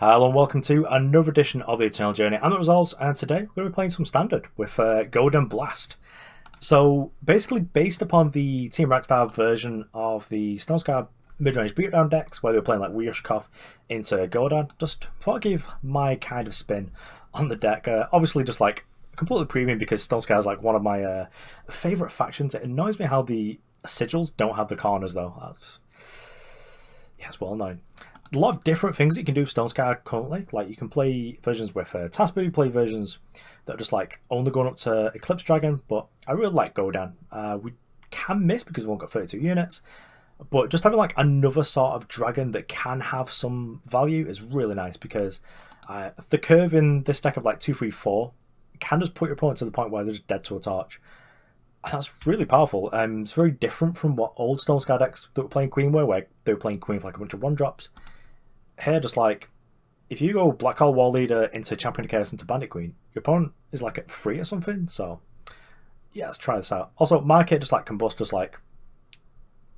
Hello and welcome to another edition of the Eternal Journey. I'm the Resolves, and today we're going to be playing some Standard with Ghodan Blast. So basically based upon the Team Rockstar version of the Stonescar mid-range beatdown decks, where they were playing like Yushkov into Ghodan, just thought I'd give my kind of spin on the deck. Obviously just like completely premium because Stonescar is like one of my favourite factions. It annoys me how the sigils don't have the corners though. That's, yeah, it's well known. A lot of different things that you can do with Stonescar currently. Like you can play versions with Tasbu, you play versions that are just like only going up to Eclipse Dragon, but I really like Ghodan. We can miss because we've only got 32 units, but just having like another sort of dragon that can have some value is really nice because the curve in this deck of like 2, 3, 4 can just put your opponent to the point where they're just dead to a torch. And that's really powerful. It's very different from what old Stonescar decks that were playing Queen were, where they were playing Queen for like a bunch of 1-drops. Here, just like, if you go Blackhall Warleader into Champion of Chaos into Bandit Queen, your opponent is like at 3 or something, so yeah, let's try this out. Also, Market, just like Combust, just like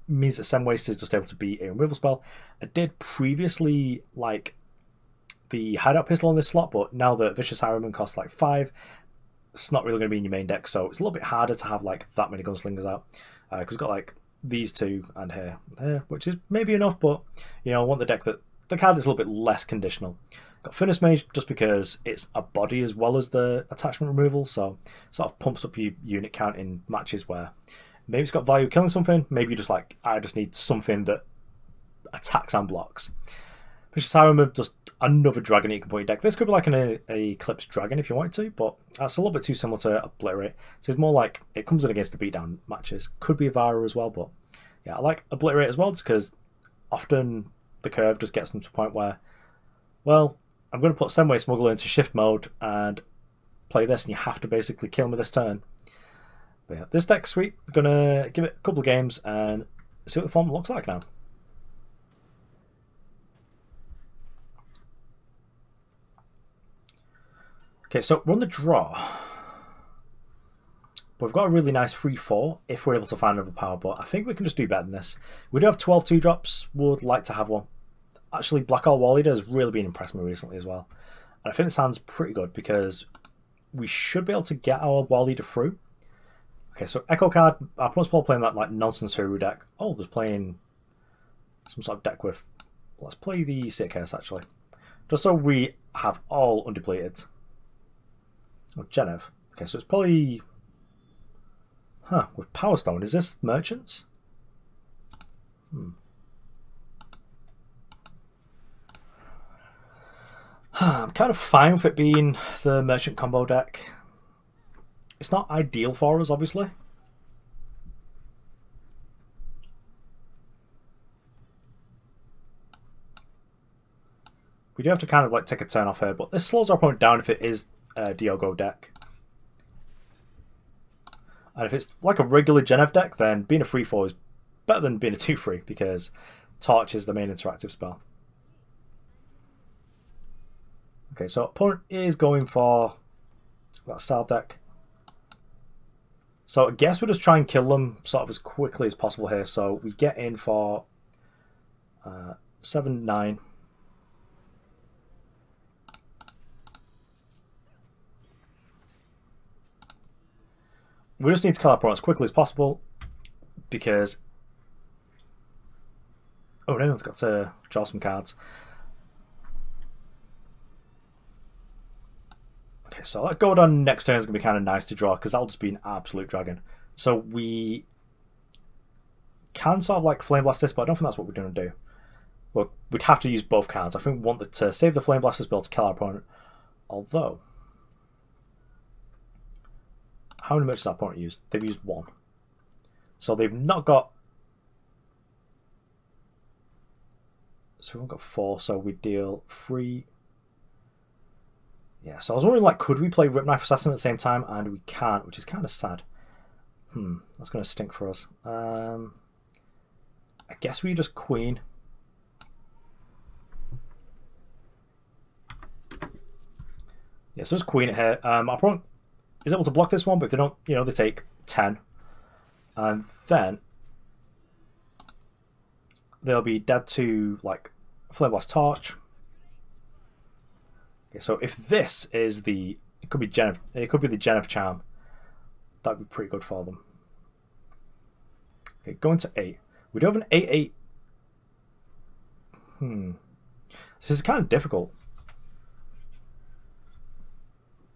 means that Sem Waste is just able to beat a removal spell. I did previously like the Hideout Pistol on this slot, but now that Vicious Highwayman costs like 5, it's not really going to be in your main deck, so it's a little bit harder to have like that many gunslingers out, because we've got like these two and here, which is maybe enough, but you know, I want the deck that the card is a little bit less conditional. Got Furnace Mage just because it's a body as well as the attachment removal, so sort of pumps up your unit count in matches where maybe it's got value killing something, maybe you just like, I just need something that attacks and blocks. Vicious Highwayman, just another dragon that you can put in your deck. This could be like an Eclipse Dragon if you wanted to, but that's a little bit too similar to Obliterate. So it's more like, it comes in against the beatdown matches. Could be a Vara as well, but yeah, I like Obliterate as well just because often the curve just gets them to a point where, well, I'm going to put Semway Smuggler into shift mode and play this, and you have to basically kill me this turn. But yeah, this deck's sweet. I'm going to give it a couple of games and see what the form looks like now. Okay, so we're on the draw. But we've got a really nice 3-4 if we're able to find another power, but I think we can just do better than this. We do have 12 2-drops, would like to have one. Actually, Blackhall Warleader has really been impressed me recently as well. And I think it sounds pretty good because we should be able to get our Warleader through. Okay, so Echo card, our opponent's probably playing that like nonsense Hero deck. Oh, they're playing some sort of deck with... Let's play the Chaos actually. Just so we have all undepleted. Oh, Genev. Okay, so it's probably... Huh, with Power Stone. Is this Merchants? I'm kind of fine with it being the Merchant combo deck. It's not ideal for us, obviously. We do have to kind of like take a turn off here, but this slows our opponent down if it is a Diogo deck. And if it's like a regular Genev deck, then being a 3-4 is better than being a 2-3 because Torch is the main interactive spell. Okay, so opponent is going for that style deck. So I guess we'll just try and kill them sort of as quickly as possible here. So we get in for 7-9. We just need to kill our opponent as quickly as possible because... Oh no, I've got to draw some cards. Okay, so that Ghodan next turn is going to be kind of nice to draw because that'll just be an absolute dragon. So we can sort of like Flame Blast this, but I don't think that's what we're going to do. But we'd have to use both cards. I think we want to save the Flame Blast spell to kill our opponent. Although... How many merchants has our opponent used? They've used 1. So they've not got... So we've got 4, so we deal 3... Yeah, so I was wondering, like, could we play Ripknife Assassin at the same time? And we can't, which is kind of sad. That's going to stink for us. I guess we just Queen. Yeah, so just Queen it here. Our opponent is able to block this one, but if they don't, you know, they take 10. And then they'll be dead to like Flame Blast Torch. Okay, so if this is the, it could be the Gen of Charm. That'd be pretty good for them. Okay, going to 8. We do have an 8/8. This is kind of difficult.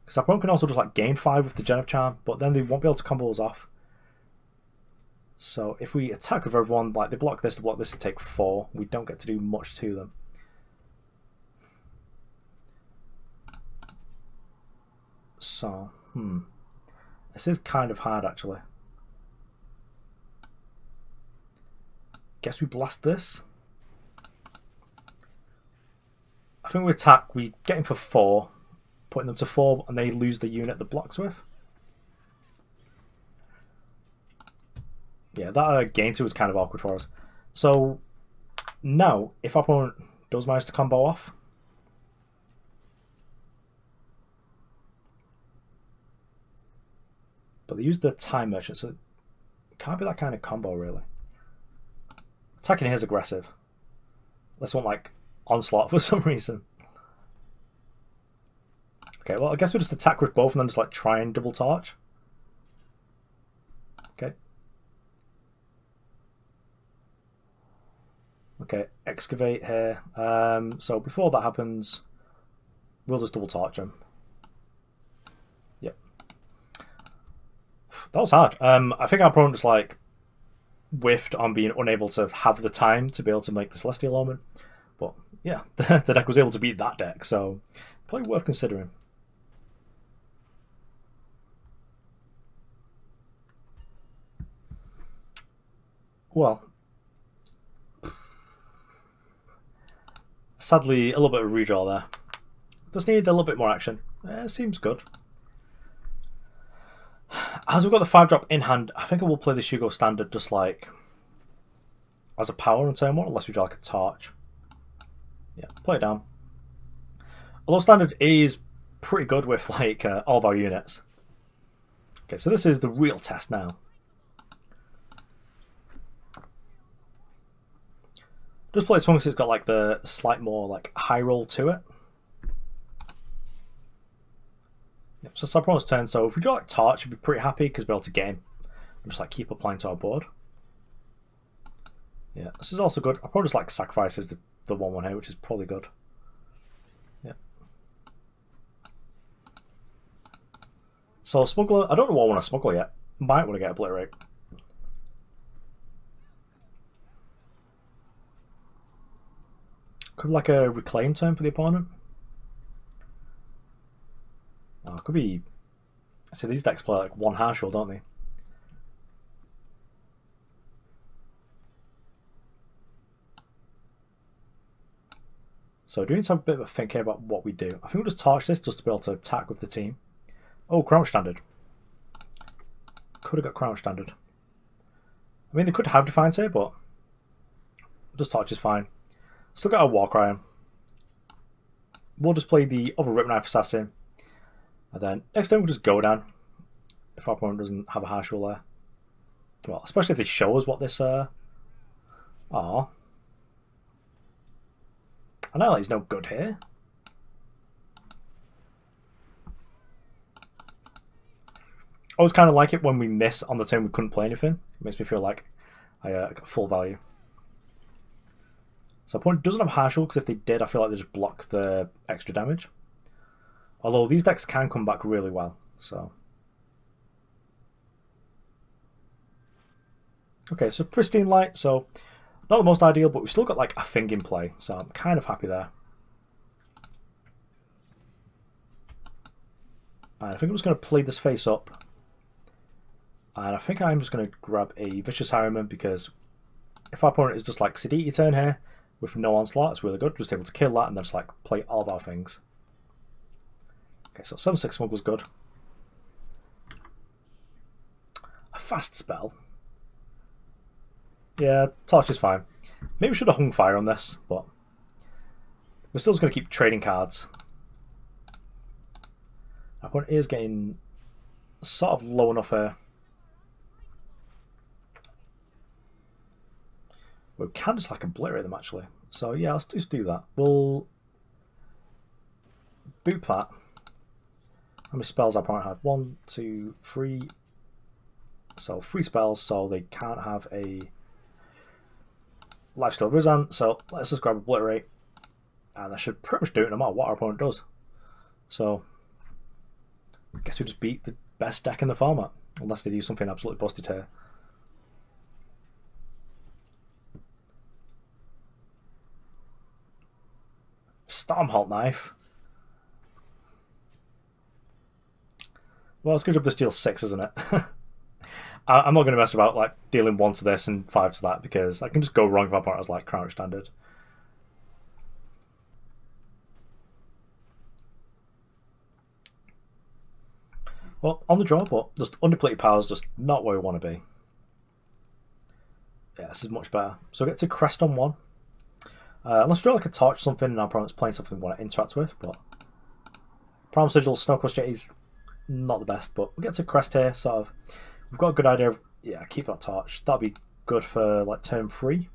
Because our opponent can also just like gain 5 with the Gen of Charm, but then they won't be able to combo us off. So if we attack with everyone, like they block this, they take 4. We don't get to do much to them. So, this is kind of hard actually. Guess we blast this. I think we attack, we get him for 4, putting them to 4, and they lose the unit that blocks with. Yeah, that gain 2 was kind of awkward for us. So now, if our opponent does manage to combo off, but they use the Time Merchant, so it can't be that kind of combo really. Attacking here is aggressive. Let's want like Onslaught for some reason. Okay, well I guess we'll just attack with both and then just like try and double torch. Okay. Okay, excavate here. So before that happens, we'll just double torch him. Yep. That was hard. I think our opponent just like whiffed on being unable to have the time to be able to make the Celestial Omen. But yeah, the deck was able to beat that deck, so probably worth considering. Well, sadly, a little bit of redraw there. Just need a little bit more action. Seems good. As we've got the 5-drop in hand, I think I will play the Shugo standard just like as a power on turn 1, unless we draw like a torch. Yeah, play it down. Although standard is pretty good with like all of our units. Okay, so this is the real test now. Just play it because it's got like the slight more like high roll to it. Yep, so it's our opponent's turn, so if we draw like torch, we'd be pretty happy because we'll be able to gain and just like keep applying to our board. Yeah, this is also good. Our opponent just like sacrifices the 1/1 here, which is probably good. Yeah. So Smuggler, I don't know what I want to smuggle yet. Might want to get Obliterate. Could be like a reclaim turn for the opponent. Oh, it could be. Actually, these decks play like 1 hash roll, don't they? So I do need to have a bit of a think here about what we do. I think we'll just torch this just to be able to attack with the team. Oh, Crouch Standard. Could have got Crouch Standard. I mean, they could have Defiance here, but just torch is fine. Still got our Warcry. We'll just play the other Ripknife Assassin. And then next time we'll just Ghodan. If our opponent doesn't have a hash roll there. Well, especially if they show us what this... Aww. Annihilate is no good here. I always kind of like it when we miss on the turn we couldn't play anything. It makes me feel like I got full value. So opponent doesn't have hash roll because if they did, I feel like they just block the extra damage. Although these decks can come back really well. So okay, so pristine light. So not the most ideal, but we've still got like a thing in play, so I'm kind of happy there. And I think I'm just going to play this face up. And I think I'm just going to grab a Vicious Highwayman because if our opponent is just like Siditi turn here with no onslaught, it's really good. Just able to kill that and then just like play all of our things. Okay, so 7/6 Smuggler's good. A fast spell. Yeah, Torch is fine. Maybe we should have hung fire on this, but we're still just going to keep trading cards. Our opponent is getting sort of low enough here. We can just like obliterate them actually. So yeah, let's just do that. We'll boot that. How many spells our opponent have? 1, 2, 3. So 3 spells, so they can't have a lifesteal Rizan. So let's just grab Obliterate. And that should pretty much do it no matter what our opponent does. So I guess we just beat the best deck in the format. Unless they do something absolutely busted here. Stormholt Knife. Well, it's a good job this deals 6, isn't it? I'm not going to mess about like dealing 1 to this and 5 to that, because I can just go wrong if my opponent has like Crown Standard. Well, on the draw, but just Undefeated power is just not where we want to be. Yeah, this is much better. So get to Crest on 1. Unless we draw like a torch or something and our opponent's playing something we want to interact with, but Prime Sigil, Snowcrust Jetty is not the best, but we'll get to Crest here, sort of. We've got a good idea of, yeah, keep that torch. That'll be good for like turn 3.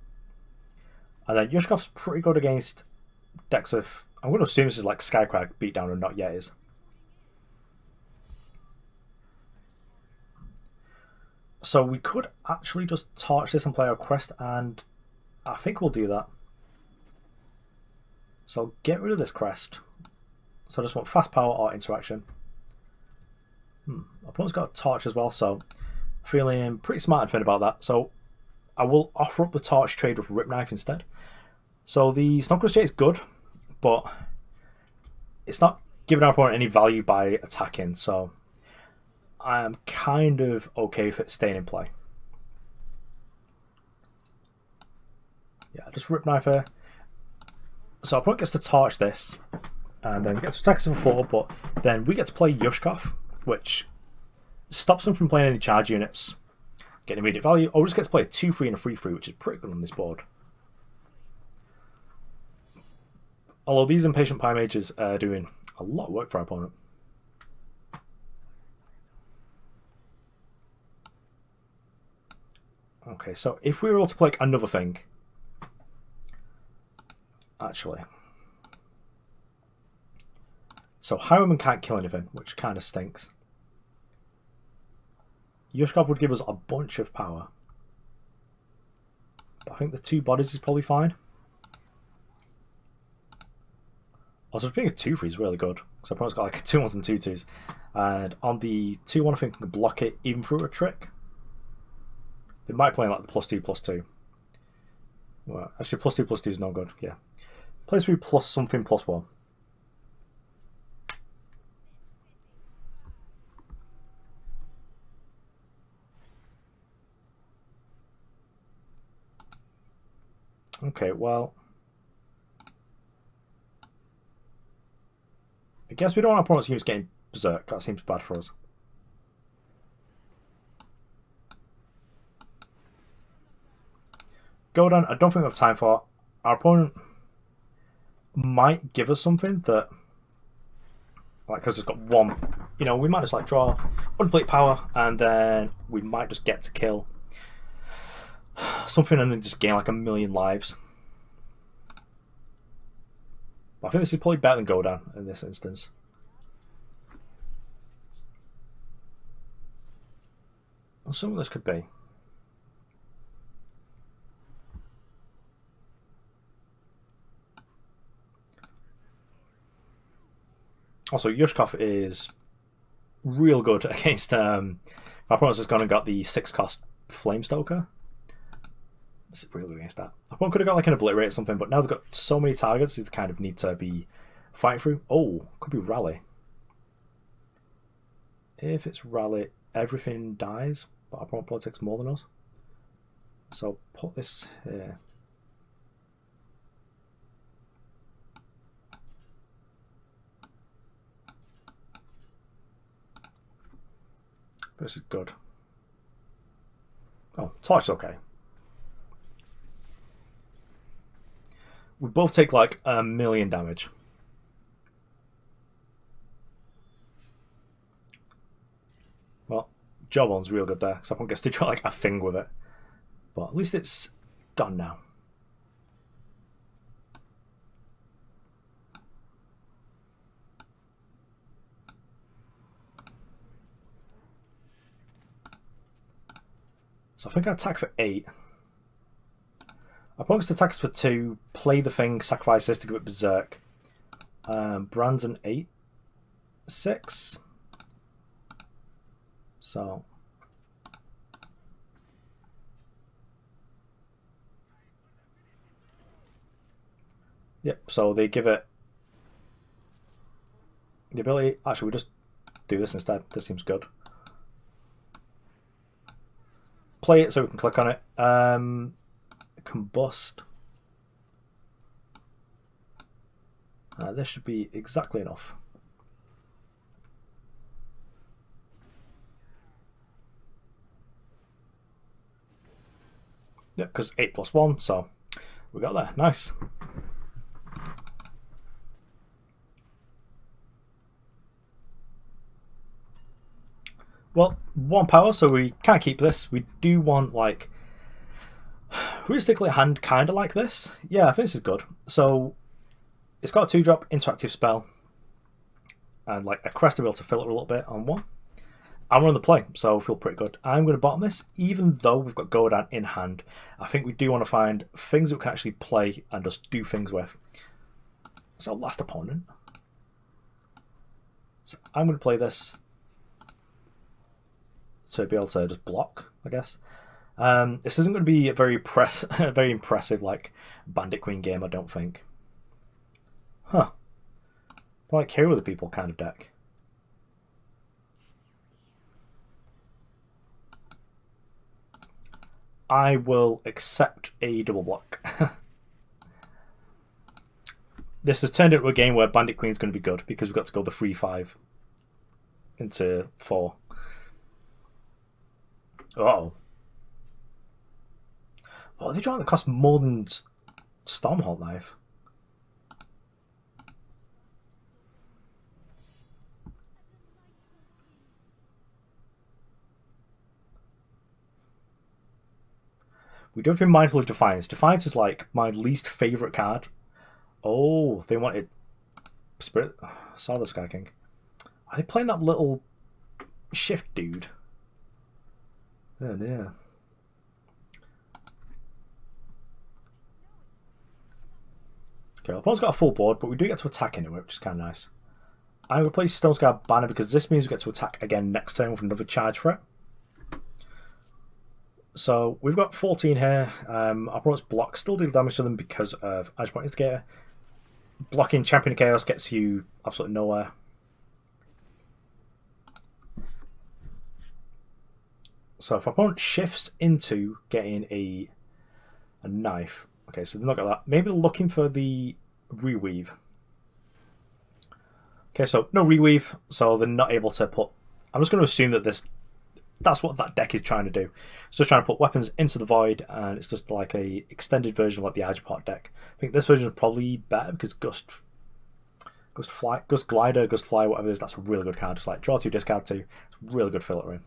And then Yushkov's pretty good against decks with, I'm going to assume this is like Skycrag beatdown and not yet is. So we could actually just torch this and play our Crest, and I think we'll do that. So get rid of this Crest. So I just want fast power or interaction. Opponent's got a torch as well, so feeling pretty smart and thin about that. So I will offer up the torch trade with Ripknife instead. So the Snowcrust Jet is good, but it's not giving our opponent any value by attacking, so I am kind of okay with it staying in play. Yeah, just Ripknife here. So our opponent gets to torch this, and then gets to attack us for 4, but then we get to play Yushkov, which stops them from playing any charge units, getting immediate value, or we just get to play a 2-3 and a 3-3, which is pretty good on this board. Although these Impatient Pie Mages are doing a lot of work for our opponent. Okay, so if we were able to play another thing, actually. So Highwayman can't kill anything, which kind of stinks. Yushkov would give us a bunch of power. But I think the 2 bodies is probably fine. Also, being a 2-3 is really good, because our opponent's got like 2-1s and 2-2s. And on the 2-1, I think we can block it even through a trick. They might play like the +2/+2. Well, actually, +2/+2 is no good, yeah. Plays 3 plus something +1. Okay, well, I guess we don't want our opponent's units getting berserk. That seems bad for us. Ghodan, I don't think we have time for. Our opponent might give us something that, like, because it's got 1, you know, we might just like draw Undefeated power, and then we might just get to kill something and then just gain like 1,000,000 lives. But I think this is probably better than Ghodan in this instance. Well, some of this could be. Also, Yushkov is real good against my opponent's just gone and got the 6-cost Flamestoker. This is really good against that. My opponent could have got like an Obliterate or something, but now they've got so many targets they kind of need to be fighting through. Oh, could be Rally. If it's Rally, everything dies, but our opponent probably takes more than us. So put this here. This is good. Oh, Torch's okay. We both take like 1,000,000 damage. Well, Jawbone's real good there, because I gets to try like a thing with it. But at least it's gone now. So I think I attack for 8. Opponent's attacks for 2, play the thing, sacrifice this to give it Berserk. Brand's an 8. 6. So... Yep, so they give it the ability... Actually, we just do this instead. This seems good. Play it so we can click on it. Combust. This should be exactly enough. Yep, because 8 plus 1, so we got there. Nice. Well, 1 power, so we can't keep this. We do want, like, realistically a hand kind of like this. Yeah, I think this is good. So, it's got a 2-drop interactive spell. And, like, a Crest to be able to fill it a little bit on 1. And we're on the play, so I feel pretty good. I'm going to bottom this, even though we've got Ghodan in hand. I think we do want to find things that we can actually play and just do things with. So, last opponent. So, I'm going to play this to be able to just block, I guess. This isn't going to be a very impressive like Bandit Queen game, I don't think. Huh. Like Hero of the People kind of deck. I will accept a double block. This has turned into a game where Bandit Queen is going to be good because we've got to go the 3-5 into 4. Uh-oh. What are they trying to cost more than Stormhold Knife? We do have to be mindful of Defiance. Defiance is like my least favourite card. Oh, they wanted Spirit. Saw the Sky King. Are they playing that little shift dude? Oh dear. Okay, our opponent's got a full board, but we do get to attack anyway, which is kind of nice. I'm going to play Stonescar Banner because this means we get to attack again next turn with another charge threat. So we've got 14 here. Our opponent's blocks still deal damage to them because of Argenport Instigator. Blocking Champion of Chaos gets you absolutely nowhere. So if our opponent shifts into getting a knife, okay, so look at that. Maybe they're looking for the reweave. Okay, so no reweave, so they're not able to put. I'm just going to assume that that's what that deck is trying to do. It's just trying to put weapons into the void, and it's just like a extended version of like the Argenport deck. I think this version is probably better because Gust Glider, Gust Fly, whatever it is, that's a really good card. Just like draw 2, discard 2. It's really good filtering.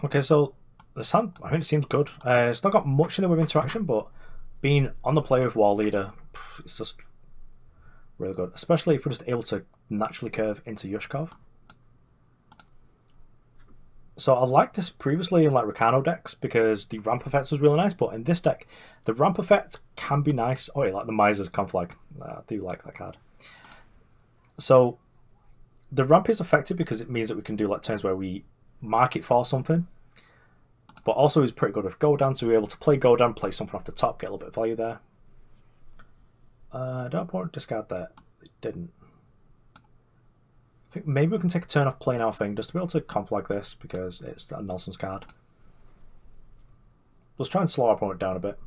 Okay, so this hand, I think it seems good. It's not got much in the way of interaction, but being on the play with Warleader, it's just really good. Especially if we're just able to naturally curve into Yushkov. So I liked this previously in like Ricano decks because the ramp effect was really nice, but in this deck, the ramp effect can be nice. Oh, yeah, like the Miser's Conflag. I do like that card. So the ramp is effective because it means that we can do like turns where we mark it for something. But also is pretty good with Ghodan, so we're able to play Ghodan, play something off the top, get a little bit of value there. Don't want to discard that. It didn't. I think maybe we can take a turn off playing our thing just to be able to conflag this because it's a nonsense card. Let's try and slow our opponent down a bit.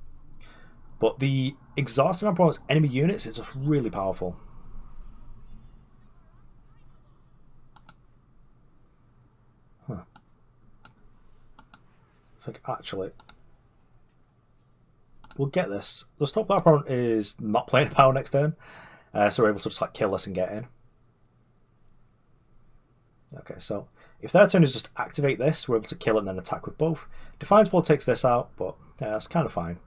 But the exhausting our opponent's enemy units is just really powerful. Huh. I think actually we'll get this. Let's hope our opponent is not playing a power next turn, so we're able to just like kill this and get in. Okay, so if their turn is just activate this, we're able to kill it and then attack with both. Defiance Ball takes this out, but yeah, that's kind of fine.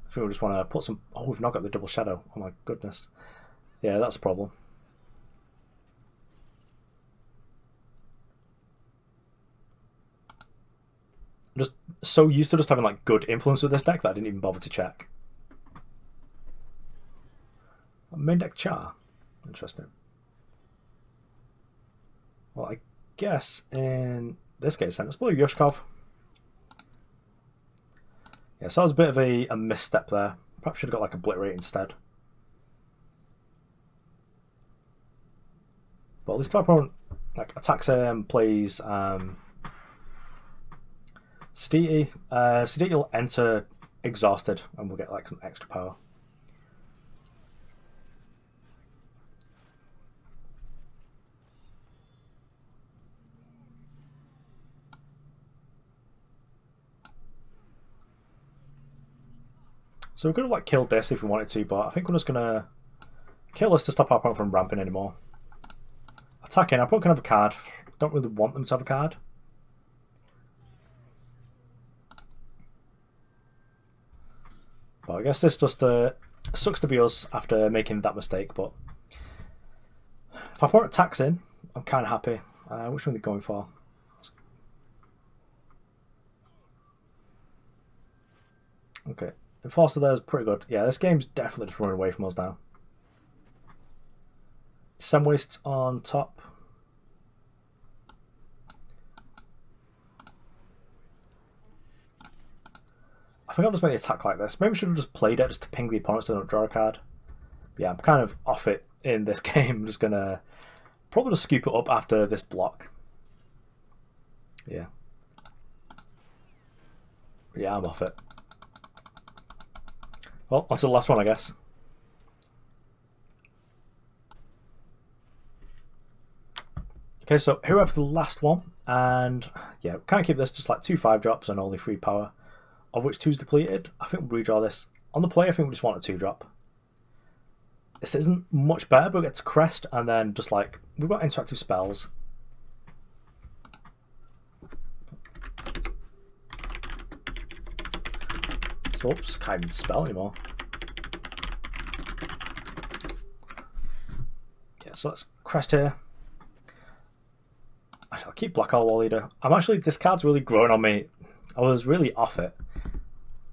I think we just want to put some... Oh, we've not got the double shadow. Oh my goodness. Yeah, that's a problem. I'm just so used to just having like good influence with this deck that I didn't even bother to check. Main deck Char. Interesting. Well, I guess in this case then, let's play Yushkov. Yeah, so that was a bit of a misstep there. Perhaps should have got like Obliterate instead. But at least if our opponent like attacks him, plays Siditi, Siditi will enter exhausted and we'll get like some extra power. So we could have like killed this if we wanted to, but I think we're just gonna kill this to stop our opponent from ramping anymore. Attacking, our opponent can have a card. Don't really want them to have a card. But I guess this just sucks to be us after making that mistake, but if our opponent attacks in, I'm kind of happy. Which one are they going for? Okay. Enforcer there is pretty good. Yeah, this game's definitely just running away from us now. Sem Waste on top. I think I'll just make the attack like this. Maybe we should have just played it just to ping the opponent so they don't draw a card. But yeah, I'm kind of off it in this game. I'm just going to probably just scoop it up after this block. Yeah. Yeah, I'm off it. Well, that's the last one, I guess. Okay, so here we have the last one, and yeah, can't keep this just like 2 5-drops and only 3 power, of which 2's depleted. I think we'll redraw this. On the play, I think we just want a 2-drop. This isn't much better, but we get to Crest, and then just like, we've got interactive spells. Oops, can't even spell anymore. Yeah, so let's Crest here. I'll keep Blackhall Warleader. This card's really growing on me. I was really off it.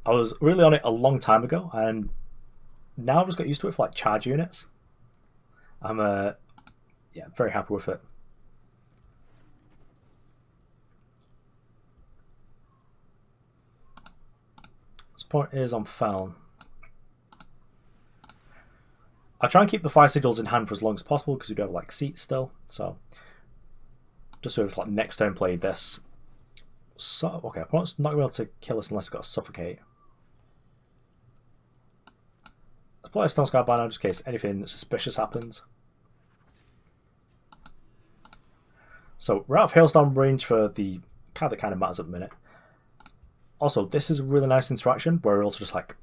I was really on it a long time ago, and now I've just got used to it for like charge units. I'm yeah, very happy with it. Point is on Feln. I try and keep the 5 sigils in hand for as long as possible because we do have like seats still. So just sort of like next turn play this. So okay, opponent's not going to be able to kill us unless they've got to suffocate. Let's play a Stonescar by now just in case anything suspicious happens. So we're out of Hailstorm range for the card that kind of matters at the minute. Also, this is a really nice interaction where we're able to just like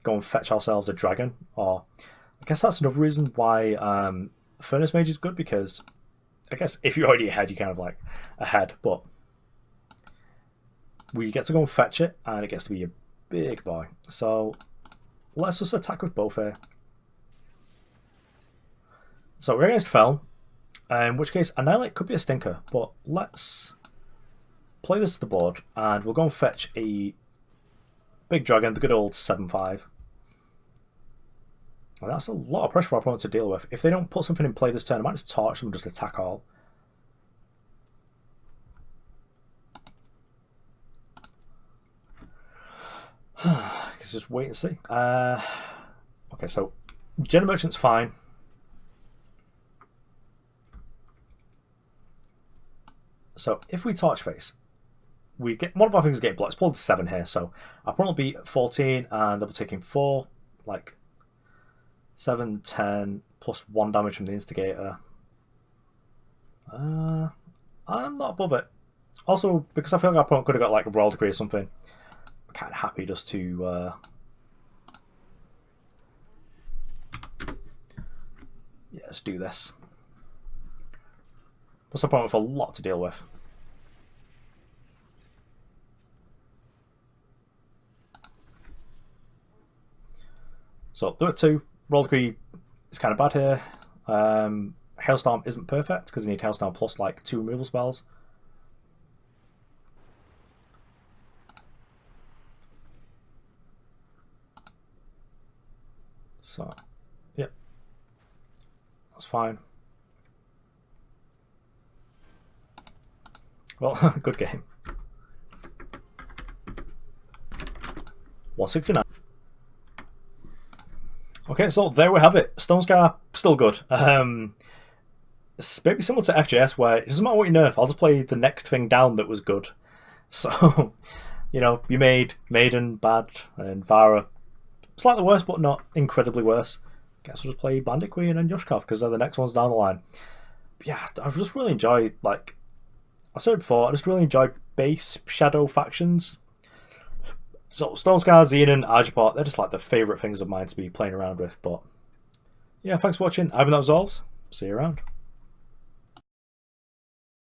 go and fetch ourselves a dragon. Or I guess that's another reason why Furnace Mage is good, because I guess if you're already ahead, you're kind of like ahead, but we get to go and fetch it, and it gets to be a big boy. So let's just attack with both here. So we're against Feln, in which case Annihilate could be a stinker, but let's play this to the board, and we'll go and fetch a big dragon, the good old 7/5. And that's a lot of pressure for our opponent to deal with. If they don't put something in play this turn, I might just torch them and just attack all. Let's just wait and see. Okay, so General Merchant's fine. So if we torch face, we get one of our things getting blocked. Let's pull the 7 here. So our opponent will be 14, and they'll be taking 4, like 7, 10, plus 1 damage from the Instigator. I'm not above it. Also, because I feel like our opponent could have got like a Royal Decree or something, I'm kind of happy just to yeah, let's do this. Plus our opponent with a lot to deal with. So they're at 2. Warleader is kind of bad here. Hailstorm isn't perfect because you need Hailstorm plus like 2 removal spells. So, yeah, that's fine. Well, good game. 169. Okay, so there we have it. Stonescar, still good. It's maybe similar to FJS, where it doesn't matter what you nerf, I'll just play the next thing down that was good. So, you know, you made Maiden bad, and Vara slightly worse, but not incredibly worse. Guess we'll just play Bandit Queen and Yushkov, because they're the next ones down the line. But yeah, I just really enjoy, like, I said it before, I just really enjoy base Shadow factions. So Stonescar, Xenon, Argenport, they're just like the favourite things of mine to be playing around with. But yeah, thanks for watching. I've been that Resolves. See you around.